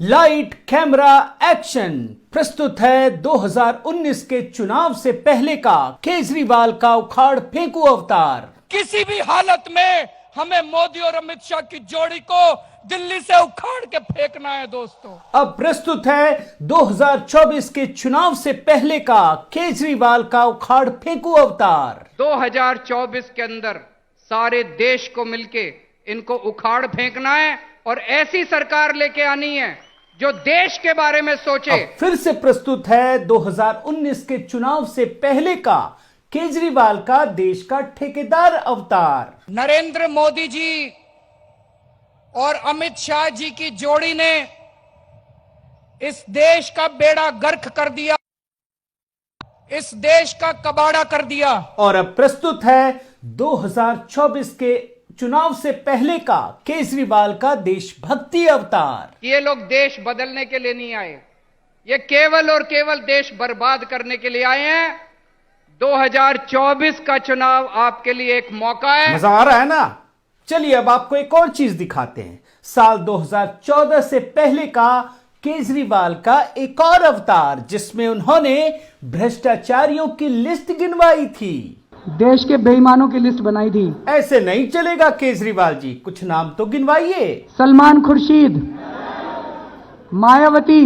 Light camera action. प्रस्तुत है 2019 के चुनाव से पहले का केजरीवाल का उखाड़ फेंकू अवतार। किसी भी हालत में हमें मोदी और अमित शाह की जोड़ी को दिल्ली से उखाड़ के फेंकना है दोस्तों। अब प्रस्तुत है 2024 के चुनाव से पहले का केजरीवाल का उखाड़ फेंकू अवतार। 2024 के अंदर सारे देश को मिलके इनको उखाड़ फेंकना है और ऐसी सरकार लेके आनी है जो देश के बारे में सोचे। अब फिर से प्रस्तुत है 2019 के चुनाव से पहले का केजरीवाल का देश का ठेकेदार अवतार। नरेंद्र मोदी जी और अमित शाह जी की जोड़ी ने इस देश का बेड़ा गर्क कर दिया, इस देश का कबाड़ा कर दिया। और अब प्रस्तुत है 2024 के चुनाव से पहले का केजरीवाल का देशभक्ति अवतार। ये लोग देश बदलने के लिए नहीं आए, ये केवल और केवल देश बर्बाद करने के लिए आए हैं। 2024 का चुनाव आपके लिए एक मौका है। मजा आ रहा है ना? चलिए अब आपको एक और चीज दिखाते हैं। साल 2014 से पहले का केजरीवाल का एक और अवतार, जिसमें उन्होंने भ्रष्टाचारियों की लिस्ट गिनवाई थी, देश के बेईमानों की लिस्ट बनाई थी। ऐसे नहीं चलेगा केजरीवाल जी, कुछ नाम तो गिनवाइए। सलमान खुर्शीद, मायावती,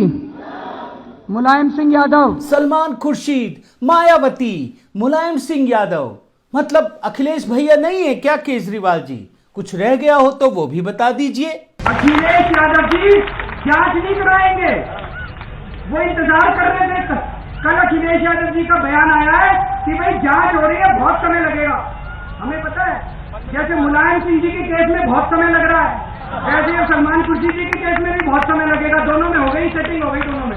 मुलायम सिंह यादव। सलमान खुर्शीद, मायावती, मुलायम सिंह यादव, मतलब अखिलेश भैया नहीं है क्या केजरीवाल जी? कुछ रह गया हो तो वो भी बता दीजिए। अखिलेश यादव जी जांच नहीं कराएंगे, वो इंतजार कर रहे थे। कल अखिलेश यादव जी का बयान आया है कि भाई जांच हो रही है, बहुत समय लगेगा। हमें पता है, जैसे मुलायम सिंह जी के केस में बहुत समय लग रहा है, वैसे सलमान खुर्शीद जी के केस में भी बहुत समय लगेगा। दोनों में हो गई सेटिंग, हो गई दोनों में,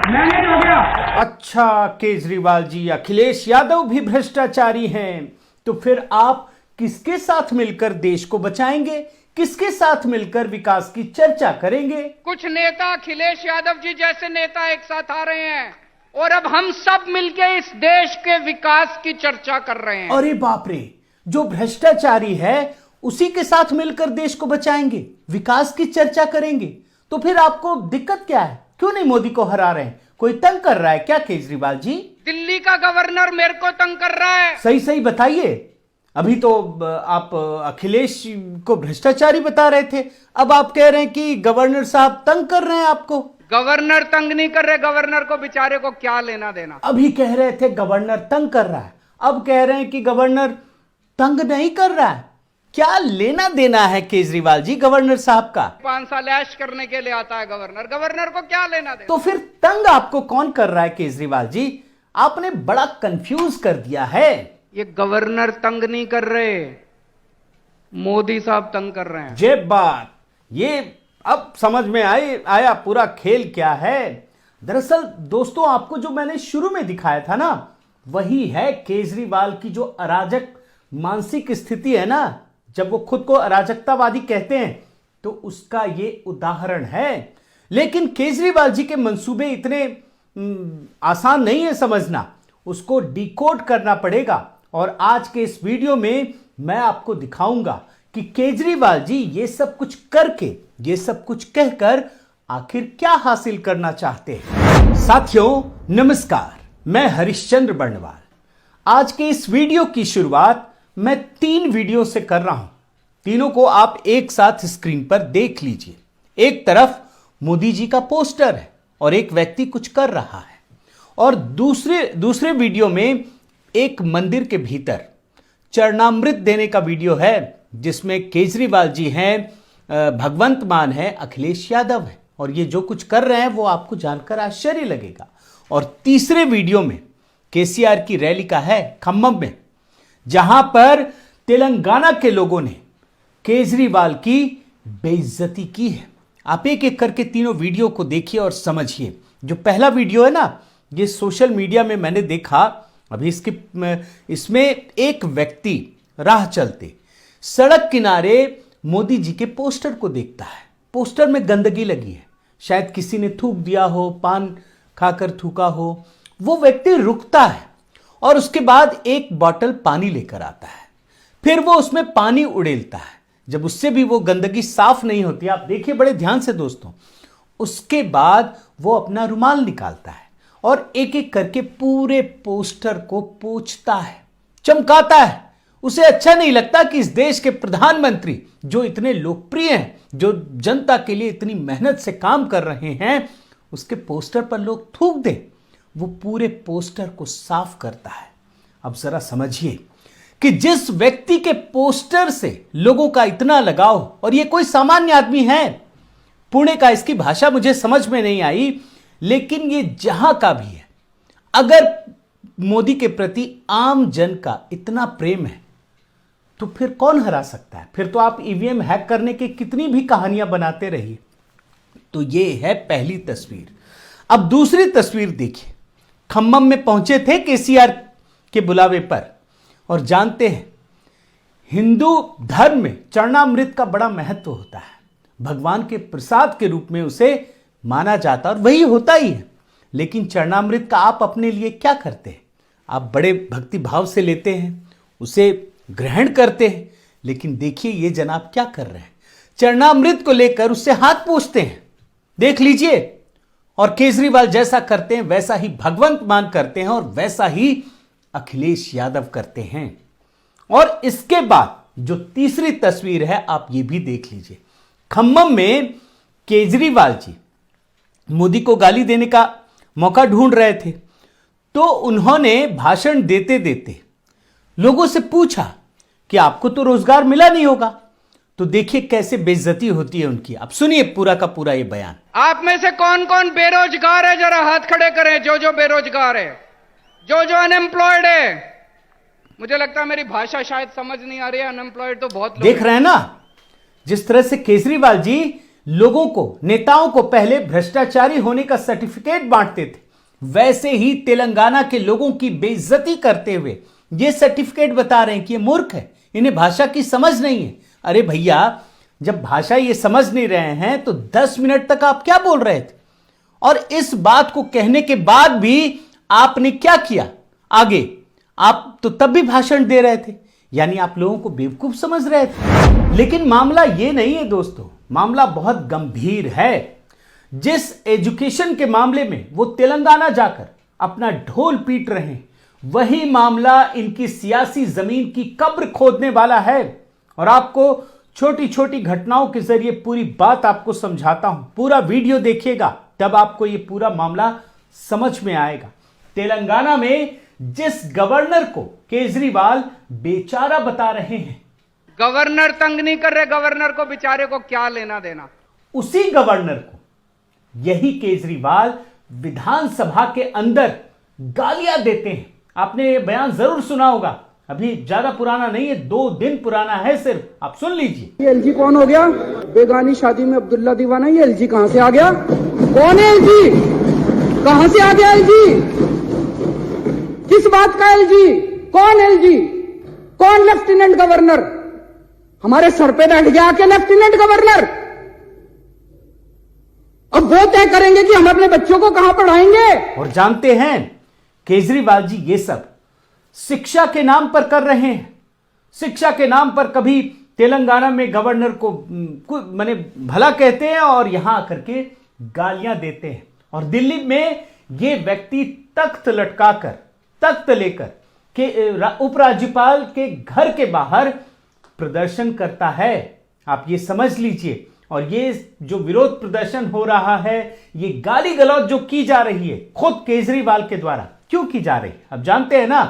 मैनेज हो गया। अच्छा केजरीवाल जी, अखिलेश यादव भी भ्रष्टाचारी हैं, तो फिर आप किसके साथ मिलकर देश को बचाएंगे? किसके साथ मिलकर विकास की चर्चा करेंगे? कुछ नेता अखिलेश यादव जी जैसे नेता एक साथ आ रहे हैं और अब हम सब मिलके इस देश के विकास की चर्चा कर रहे हैं। अरे बाप रे, जो भ्रष्टाचारी है उसी के साथ मिलकर देश को बचाएंगे, विकास की चर्चा करेंगे, तो फिर आपको दिक्कत क्या है? क्यों नहीं मोदी को हरा रहे हैं? कोई तंग कर रहा है क्या केजरीवाल जी? दिल्ली का गवर्नर मेरे को तंग कर रहा है। सही सही बताइए। अभी तो आप अखिलेश को भ्रष्टाचारी बता रहे थे, अब आप कह रहे हैं कि गवर्नर साहब तंग कर रहे हैं आपको। गवर्नर तंग नहीं कर रहे, गवर्नर को बेचारे को क्या लेना देना। अभी कह रहे थे गवर्नर तंग कर रहा है, अब कह रहे हैं कि गवर्नर तंग नहीं कर रहा है। क्या लेना देना है केजरीवाल जी गवर्नर साहब का? 5 साल ऐश करने के लिए आता है गवर्नर, गवर्नर को क्या लेना देना। तो फिर तंग आपको कौन कर रहा है केजरीवाल जी? आपने बड़ा कंफ्यूज कर दिया है। ये गवर्नर तंग नहीं कर रहे, मोदी साहब तंग कर रहे हैं। जे बात, ये अब समझ में आया पूरा खेल क्या है। दरअसल दोस्तों, आपको जो मैंने शुरू में दिखाया था ना, वही है केजरीवाल की जो अराजक मानसिक स्थिति है ना, जब वो खुद को अराजकतावादी कहते हैं, तो उसका ये उदाहरण है। लेकिन केजरीवाल जी के मंसूबे इतने आसान नहीं है समझना, उसको डिकोड करना पड़ेगा। और आज के इस वीडियो में मैं आपको दिखाऊंगा कि केजरीवाल जी ये सब कुछ करके, ये सब कुछ कहकर आखिर क्या हासिल करना चाहते हैं। साथियों नमस्कार, मैं हरिश्चंद्र बर्णवाल। आज के इस वीडियो की शुरुआत मैं 3 वीडियो से कर रहा हूं। तीनों को आप एक साथ स्क्रीन पर देख लीजिए। एक तरफ मोदी जी का पोस्टर है और एक व्यक्ति कुछ कर रहा है, और दूसरे वीडियो में एक मंदिर के भीतर चरणामृत देने का वीडियो है, जिसमें केजरीवाल जी हैं, भगवंत मान है, अखिलेश यादव है, और ये जो कुछ कर रहे हैं वो आपको जानकर आश्चर्य लगेगा। और तीसरे वीडियो में केसीआर की रैली का है खम्मम में, जहां पर तेलंगाना के लोगों ने केजरीवाल की बेइज्जती की है। आप एक एक करके तीनों वीडियो को देखिए और समझिए। जो पहला वीडियो है ना, ये सोशल मीडिया में मैंने देखा अभी, इसमें एक व्यक्ति राह चलते सड़क किनारे मोदी जी के पोस्टर को देखता है। पोस्टर में गंदगी लगी है, शायद किसी ने थूक दिया हो, पान खाकर थूका हो। वो व्यक्ति रुकता है और उसके बाद एक बॉटल पानी लेकर आता है, फिर वो उसमें पानी उड़ेलता है। जब उससे भी वो गंदगी साफ नहीं होती, आप देखिए बड़े ध्यान से दोस्तों, उसके बाद वो अपना रुमाल निकालता है और एक एक करके पूरे पोस्टर को पोंछता है, चमकाता है। उसे अच्छा नहीं लगता कि इस देश के प्रधानमंत्री जो इतने लोकप्रिय हैं, जो जनता के लिए इतनी मेहनत से काम कर रहे हैं, उसके पोस्टर पर लोग थूक दें। वो पूरे पोस्टर को साफ करता है। अब जरा समझिए कि जिस व्यक्ति के पोस्टर से लोगों का इतना लगाव, और ये कोई सामान्य आदमी है, पुणे का, इसकी भाषा मुझे समझ में नहीं आई, लेकिन ये जहां का भी है, अगर मोदी के प्रति आम जन का इतना प्रेम है तो फिर कौन हरा सकता है? फिर तो आप ईवीएम हैक करने की कितनी भी कहानियां बनाते रहिए। तो ये है पहली तस्वीर। अब दूसरी तस्वीर देखिए। खम्मम में पहुंचे थे केसीआर के बुलावे पर, और जानते हैं हिंदू धर्म में चरणामृत का बड़ा महत्व होता है। भगवान के प्रसाद के रूप में उसे माना जाता है, और वही होता ही है। लेकिन चरणामृत का आप अपने लिए क्या करते हैं? आप बड़े भक्ति भाव से लेते हैं, उसे ग्रहण करते हैं। लेकिन देखिए ये जनाब क्या कर रहे हैं, चरणामृत को लेकर उससे हाथ पोंछते हैं। देख लीजिए। और केजरीवाल जैसा करते हैं वैसा ही भगवंत मान करते हैं, और वैसा ही अखिलेश यादव करते हैं। और इसके बाद जो तीसरी तस्वीर है आप ये भी देख लीजिए। खम्मम में केजरीवाल जी मोदी को गाली देने का मौका ढूंढ रहे थे, तो उन्होंने भाषण देते देते लोगों से पूछा कि आपको तो रोजगार मिला नहीं होगा। तो देखिए कैसे बेइज्जती होती है उनकी। अब सुनिए पूरा का पूरा ये बयान। आप में से कौन कौन बेरोजगार है, जरा हाथ खड़े करें। जो बेरोजगार है, जो अनएम्प्लॉयड है। मुझे लगता है मेरी भाषा शायद समझ नहीं आ रही है। अनएम्प्लॉयड तो बहुत लोग देख रहे हैं ना, जिस तरह से केजरीवाल जी लोगों को, नेताओं को पहले भ्रष्टाचारी होने का सर्टिफिकेट बांटते थे, वैसे ही तेलंगाना के लोगों की बेइज्जती करते हुए ये सर्टिफिकेट बता रहे हैं कि ये मूर्ख है, इन्हें भाषा की समझ नहीं है। अरे भैया, जब भाषा ये समझ नहीं रहे हैं तो 10 मिनट तक आप क्या बोल रहे थे? और इस बात को कहने के बाद भी आपने क्या किया आगे? आप तो तब भी भाषण दे रहे थे, यानी आप लोगों को बेवकूफ समझ रहे थे। लेकिन मामला ये नहीं है दोस्तों, मामला बहुत गंभीर है। जिस एजुकेशन के मामले में वो तेलंगाना जाकर अपना ढोल पीट रहे हैं, वही मामला इनकी सियासी जमीन की कब्र खोदने वाला है। और आपको छोटी छोटी घटनाओं के जरिए पूरी बात आपको समझाता हूं। पूरा वीडियो देखिएगा, तब आपको ये पूरा मामला समझ में आएगा। तेलंगाना में जिस गवर्नर को केजरीवाल बेचारा बता रहे हैं, गवर्नर तंग नहीं कर रहे, गवर्नर को बेचारे को क्या लेना देना, उसी गवर्नर को यही केजरीवाल विधानसभा के अंदर गालियां देते हैं। आपने ये बयान जरूर सुना होगा, अभी ज्यादा पुराना नहीं है, 2 दिन पुराना है सिर्फ। आप सुन लीजिए। ये एलजी कौन हो गया? बेगानी शादी में अब्दुल्ला दीवाना। ये एलजी कहां से आ गया? कौन है एलजी? कहां से आ गया एलजी? किस बात का एलजी? कौन एलजी? कौन लेफ्टिनेंट गवर्नर? हमारे सर पे बैठ गया आके लेफ्टिनेंट गवर्नर। अब वो तय करेंगे कि हम अपने बच्चों को कहां पढ़ाएंगे। और जानते हैं केजरीवाल जी ये सब शिक्षा के नाम पर कर रहे हैं। शिक्षा के नाम पर कभी तेलंगाना में गवर्नर को माने भला कहते हैं और यहां आकर के गालियां देते हैं। और दिल्ली में ये व्यक्ति तख्त लटकाकर, तख्त लेकर के उपराज्यपाल के घर के बाहर प्रदर्शन करता है। आप ये समझ लीजिए। और ये जो विरोध प्रदर्शन हो रहा है, ये गाली गलौज जो की जा रही है खुद केजरीवाल के द्वारा, क्यों की जा रही है? अब जानते हैं ना,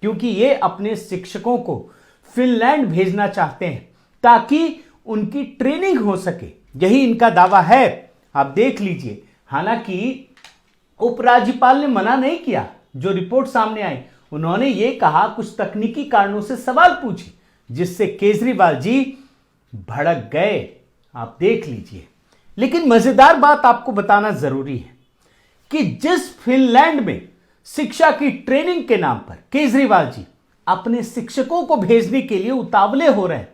क्योंकि ये अपने शिक्षकों को फिनलैंड भेजना चाहते हैं ताकि उनकी ट्रेनिंग हो सके। यही इनका दावा है। आप देख लीजिए। हालांकि उपराज्यपाल ने मना नहीं किया। जो रिपोर्ट सामने आई, उन्होंने ये कहा कुछ तकनीकी कारणों से सवाल पूछे, जिससे केजरीवाल जी भड़क गए। आप देख लीजिए। लेकिन मजेदार बात आपको बताना जरूरी है कि जिस फिनलैंड में शिक्षा की ट्रेनिंग के नाम पर केजरीवाल जी अपने शिक्षकों को भेजने के लिए उतावले हो रहे हैं,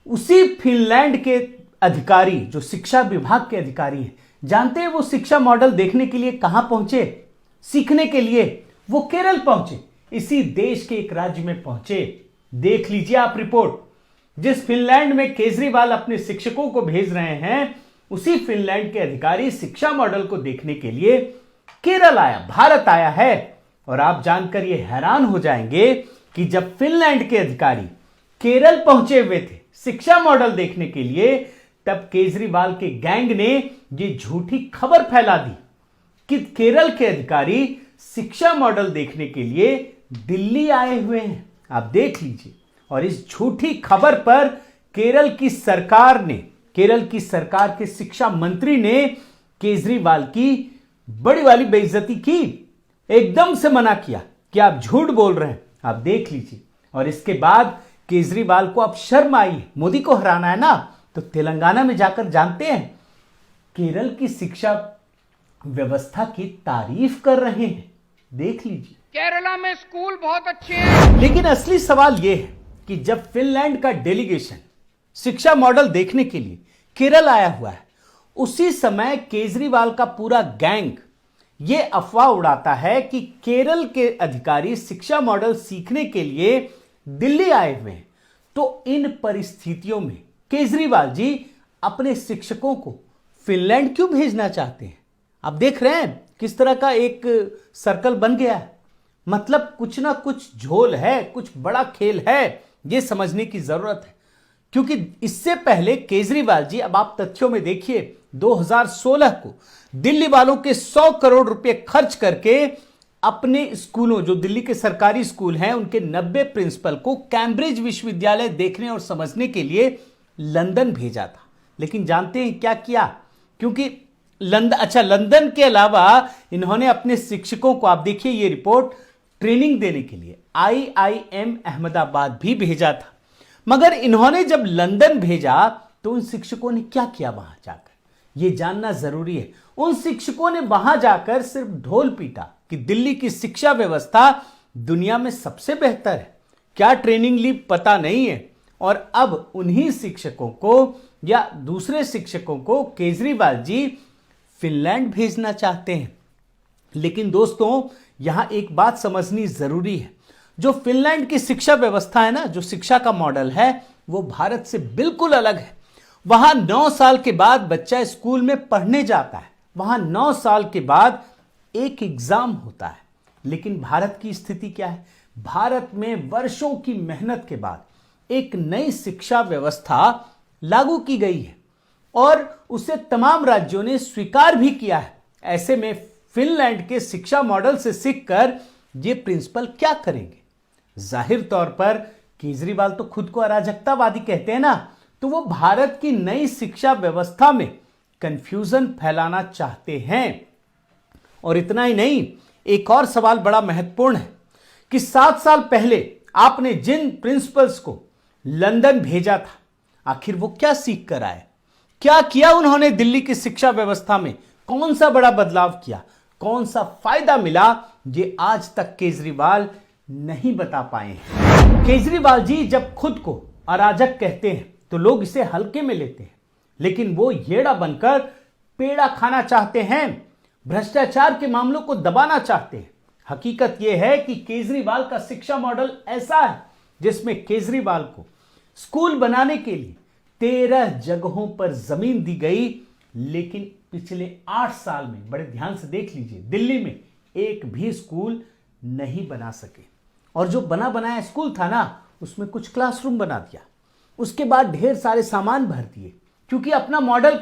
उसी फिनलैंड के अधिकारी, जो शिक्षा विभाग के अधिकारी हैं, जानते हैं वो शिक्षा मॉडल देखने के लिए कहां पहुंचे? सीखने के लिए वो केरल पहुंचे। इसी देश के एक राज्य में पहुंचे। देख लीजिए आप रिपोर्ट। जिस फिनलैंड में केजरीवाल अपने शिक्षकों को भेज रहे हैं, उसी फिनलैंड के अधिकारी शिक्षा मॉडल को देखने के लिए केरल आया, भारत आया है। और आप जानकर ये हैरान हो जाएंगे कि जब फिनलैंड के अधिकारी केरल पहुंचे हुए थे शिक्षा मॉडल देखने के लिए, तब केजरीवाल के गैंग ने ये झूठी खबर फैला दी कि केरल के अधिकारी शिक्षा मॉडल देखने के लिए दिल्ली आए हुए हैं। आप देख लीजिए। और इस झूठी खबर पर केरल की सरकार के शिक्षा मंत्री ने केजरीवाल की बड़ी वाली बेइज्जती की, एकदम से मना किया कि आप झूठ बोल रहे हैं। आप देख लीजिए। और इसके बाद केजरीवाल को अब शर्म आई, मोदी को हराना है ना, तो तेलंगाना में जाकर जानते हैं केरल की शिक्षा व्यवस्था की तारीफ कर रहे हैं। देख लीजिए। केरला में स्कूल बहुत अच्छे हैं। लेकिन असली सवाल यह है कि जब फिनलैंड का डेलीगेशन शिक्षा मॉडल देखने के लिए केरल आया हुआ है, उसी समय केजरीवाल का पूरा गैंग यह अफवाह उड़ाता है कि केरल के अधिकारी शिक्षा मॉडल सीखने के लिए दिल्ली आए हुए हैं। तो इन परिस्थितियों में केजरीवाल जी अपने शिक्षकों को फिनलैंड क्यों भेजना चाहते हैं? आप देख रहे हैं किस तरह का एक सर्कल बन गया है। मतलब कुछ ना कुछ झोल है, कुछ बड़ा खेल है, यह समझने की जरूरत है। क्योंकि इससे पहले केजरीवाल जी, अब आप तथ्यों में देखिए, 2016 को दिल्ली वालों के 100 करोड़ रुपए खर्च करके अपने स्कूलों, जो दिल्ली के सरकारी स्कूल हैं, उनके 90 प्रिंसिपल को कैम्ब्रिज विश्वविद्यालय देखने और समझने के लिए लंदन भेजा था। लेकिन जानते हैं क्या किया? क्योंकि लंदन के अलावा इन्होंने अपने शिक्षकों को, आप देखिए ये रिपोर्ट, ट्रेनिंग देने के लिए IIM अहमदाबाद भी भेजा था। मगर इन्होंने जब लंदन भेजा तो उन शिक्षकों ने क्या किया वहां जाकर, यह जानना जरूरी है। उन शिक्षकों ने वहां जाकर सिर्फ ढोल पीटा कि दिल्ली की शिक्षा व्यवस्था दुनिया में सबसे बेहतर है। क्या ट्रेनिंग ली पता नहीं है। और अब उन्हीं शिक्षकों को या दूसरे शिक्षकों को केजरीवाल जी फिनलैंड भेजना चाहते हैं। लेकिन दोस्तों, यहां एक बात समझनी जरूरी है। जो फिनलैंड की शिक्षा व्यवस्था है ना, जो शिक्षा का मॉडल है, वो भारत से बिल्कुल अलग है। वहां 9 साल के बाद बच्चा स्कूल में पढ़ने जाता है। वहां 9 साल के बाद एक एग्जाम होता है। लेकिन भारत की स्थिति क्या है? भारत में वर्षों की मेहनत के बाद एक नई शिक्षा व्यवस्था लागू की गई है और उसे तमाम राज्यों ने स्वीकार भी किया है। ऐसे में फिनलैंड के शिक्षा मॉडल से सीखकर ये प्रिंसिपल क्या करेंगे? जाहिर तौर पर केजरीवाल तो खुद को अराजकतावादी कहते हैं ना, तो वो भारत की नई शिक्षा व्यवस्था में कंफ्यूजन फैलाना चाहते हैं। और इतना ही नहीं, एक और सवाल बड़ा महत्वपूर्ण है कि 7 साल पहले आपने जिन प्रिंसिपल्स को लंदन भेजा था, आखिर वो क्या सीख कर आए? क्या किया उन्होंने दिल्ली की शिक्षा व्यवस्था में? कौन सा बड़ा बदलाव किया? कौन सा फायदा मिला? ये आज तक केजरीवाल नहीं बता पाए हैं। केजरीवाल जी जब खुद को अराजक कहते हैं तो लोग इसे हल्के में लेते हैं, लेकिन वो येड़ा बनकर पेड़ा खाना चाहते हैं, भ्रष्टाचार के मामलों को दबाना चाहते हैं। हकीकत यह है कि केजरीवाल का शिक्षा मॉडल ऐसा है जिसमें केजरीवाल को स्कूल बनाने के लिए 13 जगहों पर जमीन दी गई, लेकिन पिछले 8 साल में, बड़े ध्यान से देख लीजिए, दिल्ली में एक भी स्कूल नहीं बना सके। और जो बना बनाया स्कूल था ना, उसमें कुछ क्लासरूम बना दिया, उसके बाद ढेर सारे सामान भर दिए। क्योंकि अपना मॉडल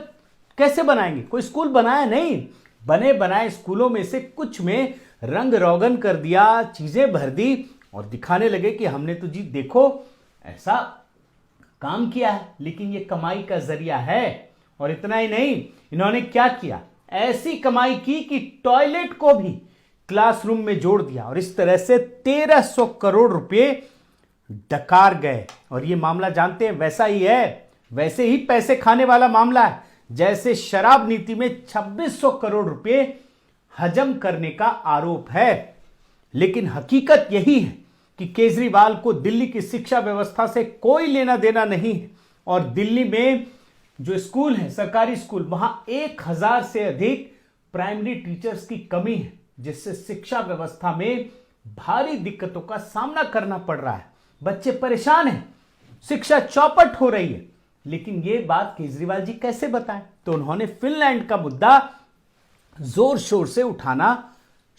कैसे बनाएंगे? कोई स्कूल बनाया नहीं, बने बनाए स्कूलों में से कुछ में रंग रोगन कर दिया, चीजें भर दी और दिखाने लगे कि हमने तो जी देखो ऐसा काम किया है, लेकिन ये कमाई का जरिया है। और इतना ही नहीं, इन्होंने क्या किया? ऐसी कमाई की कि टॉयलेट को भी क्लासरूम में जोड़ दिया और इस तरह से 1300 करोड़ रुपए डकार गए। और ये मामला जानते हैं वैसा ही है, वैसे ही पैसे खाने वाला मामला है जैसे शराब नीति में 2600 करोड़ रुपए हजम करने का आरोप है। लेकिन हकीकत यही है कि केजरीवाल को दिल्ली की शिक्षा व्यवस्था से कोई लेना देना नहीं है। और दिल्ली में जो स्कूल है, सरकारी स्कूल, वहां 1000 से अधिक प्राइमरी टीचर्स की कमी है, जिससे शिक्षा व्यवस्था में भारी दिक्कतों का सामना करना पड़ रहा है। बच्चे परेशान हैं, शिक्षा चौपट हो रही है। लेकिन यह बात केजरीवाल जी कैसे बताएं? तो तो उन्होंने फिनलैंड का मुद्दा जोर शोर से उठाना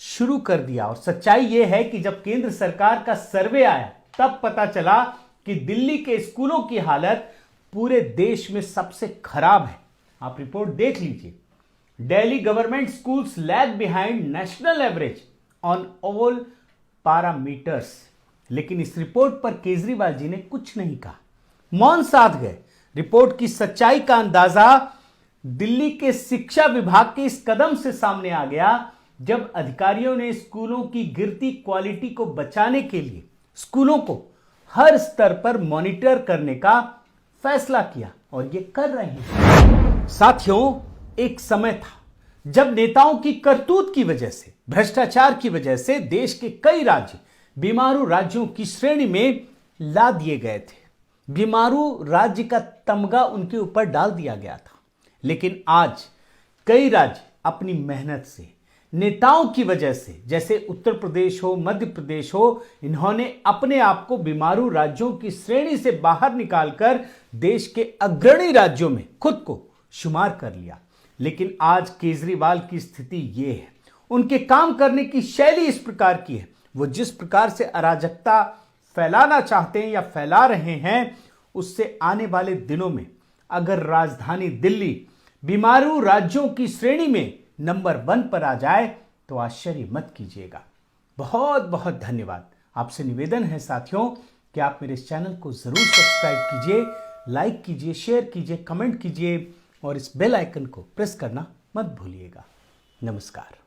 शुरू कर दिया। और सच्चाई यह है कि जब केंद्र सरकार का सर्वे आया तब पता चला कि दिल्ली के स्कूलों की हालत पूरे देश में सबसे खराब है। आप रिपोर्ट देख लीजिए। Delhi government schools lag behind national average on all parameters. लेकिन इस रिपोर्ट पर केजरीवाल जी ने कुछ नहीं कहा, मौन साध गए। रिपोर्ट की सच्चाई का अंदाजा दिल्ली के शिक्षा विभाग के इस कदम से सामने आ गया जब अधिकारियों ने स्कूलों की गिरती क्वालिटी को बचाने के लिए स्कूलों को हर स्तर पर मॉनिटर करने का फैसला किया, और ये कर रहे हैं। साथियों, एक समय था जब नेताओं की करतूत की वजह से, भ्रष्टाचार की वजह से देश के कई राज्य बीमारू राज्यों की श्रेणी में ला दिए गए थे। बीमारू राज्य का तमगा उनके ऊपर डाल दिया गया था। लेकिन आज कई राज्य अपनी मेहनत से, नेताओं की वजह से, जैसे उत्तर प्रदेश हो, मध्य प्रदेश हो, इन्होंने अपने आप को बीमारू राज्यों की श्रेणी से बाहर निकालकर देश के अग्रणी राज्यों में खुद को शुमार कर लिया। लेकिन आज केजरीवाल की स्थिति यह है, उनके काम करने की शैली इस प्रकार की है, वो जिस प्रकार से अराजकता फैलाना चाहते हैं या फैला रहे हैं, उससे आने वाले दिनों में अगर राजधानी दिल्ली बीमारू राज्यों की श्रेणी में नंबर 1 पर आ जाए तो आश्चर्य मत कीजिएगा। बहुत बहुत धन्यवाद। आपसे निवेदन है साथियों कि आप मेरे इस चैनल को जरूर सब्सक्राइब कीजिए, लाइक कीजिए, शेयर कीजिए, कमेंट कीजिए और इस बेल आइकन को प्रेस करना मत भूलिएगा। नमस्कार।